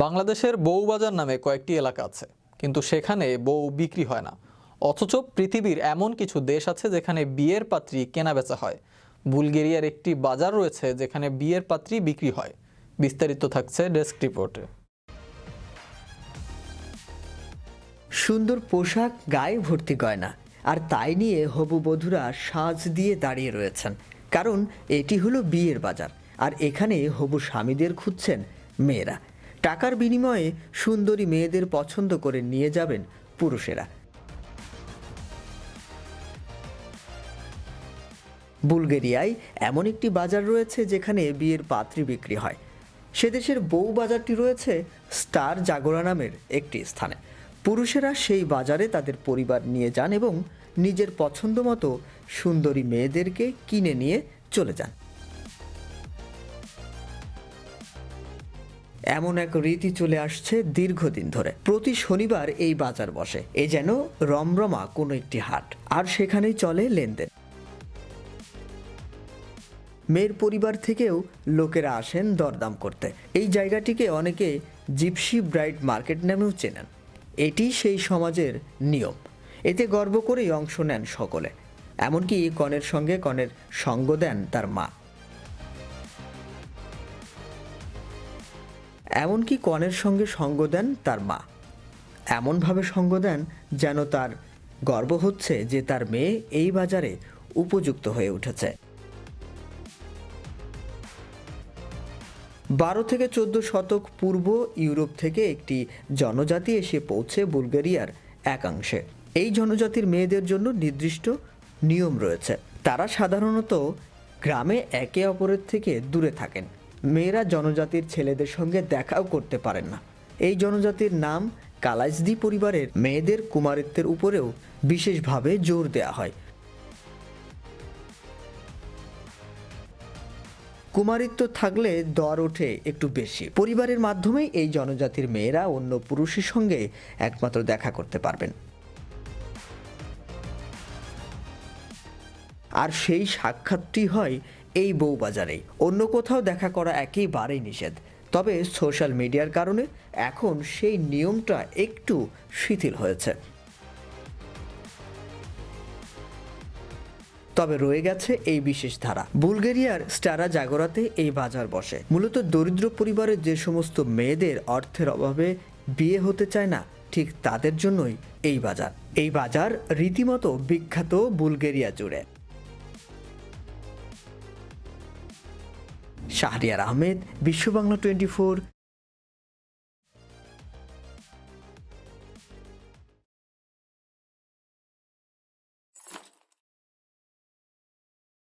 বাংলাদেশের বউবাজার নামে কয়েকটি এলাকা আছে, কিন্তু সেখানে বউ বিক্রি হয় না। অথচ পৃথিবীর এমন কিছু দেশ আছে যেখানে বিয়ের পাত্রী কেনাবেচা হয়। বুলগেরিয়ার একটি বাজার রয়েছে যেখানে বিয়ের পাত্রী বিক্রি হয়। বিস্তারিত থাকছে ডেস্ক রিপোর্টে। সুন্দর পোশাক, গায়ে ভর্তি গয়না, আর তাই নিয়ে হবু বধূরা সাজ দিয়ে দাঁড়িয়ে রয়েছেন, কারণ এটি হলো বিয়ের বাজার। আর এখানে হবু স্বামীদের খুঁজছেন মেয়েরা। টাকার বিনিময়ে সুন্দরী মেয়েদের পছন্দ করে নিয়ে যাবেন পুরুষেরা। বুলগেরিয়ায় এমন একটি বাজার রয়েছে যেখানে বিয়ের পাত্রী বিক্রি হয়। সে দেশের বউ বাজারটি রয়েছে স্টার জাগোরা নামের একটি স্থানে। পুরুষেরা সেই বাজারে তাদের পরিবার নিয়ে যান এবং নিজের পছন্দ মতো সুন্দরী মেয়েদেরকে কিনে নিয়ে চলে যান। এমন এক রীতি চলে আসছে দীর্ঘদিন ধরে। প্রতি শনিবার এই বাজার বসে। এ যেন রমরমা কোনো একটি হাট, আর সেখানেই চলে লেনদেন। মেয়ের পরিবার থেকেও লোকেরা আসেন দরদাম করতে। এই জায়গাটিকে অনেকে জিপসি ব্রাইড মার্কেট নামেও চেনেন। এটি সেই সমাজের নিয়ম। এতে গর্ব করেই অংশ নেন সকলে। এমনকি কনের সঙ্গে কনের সঙ্গ দেন তার মা। এমনভাবে সঙ্গ দেন যেন তার গর্ব হচ্ছে যে তার মেয়ে এই বাজারে উপযুক্ত হয়ে উঠেছে। 12 থেকে 14 শতক পূর্ব ইউরোপ থেকে একটি জনজাতি এসে পৌঁছে বুলগেরিয়ার একাংশে। এই জনজাতির মেয়েদের জন্য নির্দিষ্ট নিয়ম রয়েছে। তারা সাধারণত গ্রামে একে অপরের থেকে দূরে থাকেন। মেয়েরা জনজাতির ছেলেদের সঙ্গে দেখাও করতে পারেন না। এই জনজাতির নাম কালাইজদি। পরিবারের মেয়েদের কুমারিত্বের উপরেও বিশেষভাবে জোর দেওয়া হয়। কুমারিত্ব থাকলে দর ওঠে একটু বেশি। পরিবারের মাধ্যমেই এই জনজাতির মেয়েরা অন্য পুরুষের সঙ্গে একমাত্র দেখা করতে পারবেন। আর সেই সাক্ষাৎটি হয় এই বউবাজারেই। অন্য কোথাও দেখা করা একেবারেই নিষেধ। তবে সোশ্যাল মিডিয়ার কারণে এখন সেই নিয়মটা একটু শিথিল হয়েছে। তবে রয়ে গেছে এই বিশেষ ধারা। বুলগেরিয়ার স্টারা জাগোরাতে এই বাজার বসে। মূলত দরিদ্র পরিবারের যে সমস্ত মেয়েদের অর্থের অভাবে বিয়ে হতে চায় না, ঠিক তাদের জন্যই এই বাজার রীতিমতো বিখ্যাত বুলগেরিয়া জুড়ে। শাহরিয়ার আহমেদ, বিশ্ব বাংলা 24।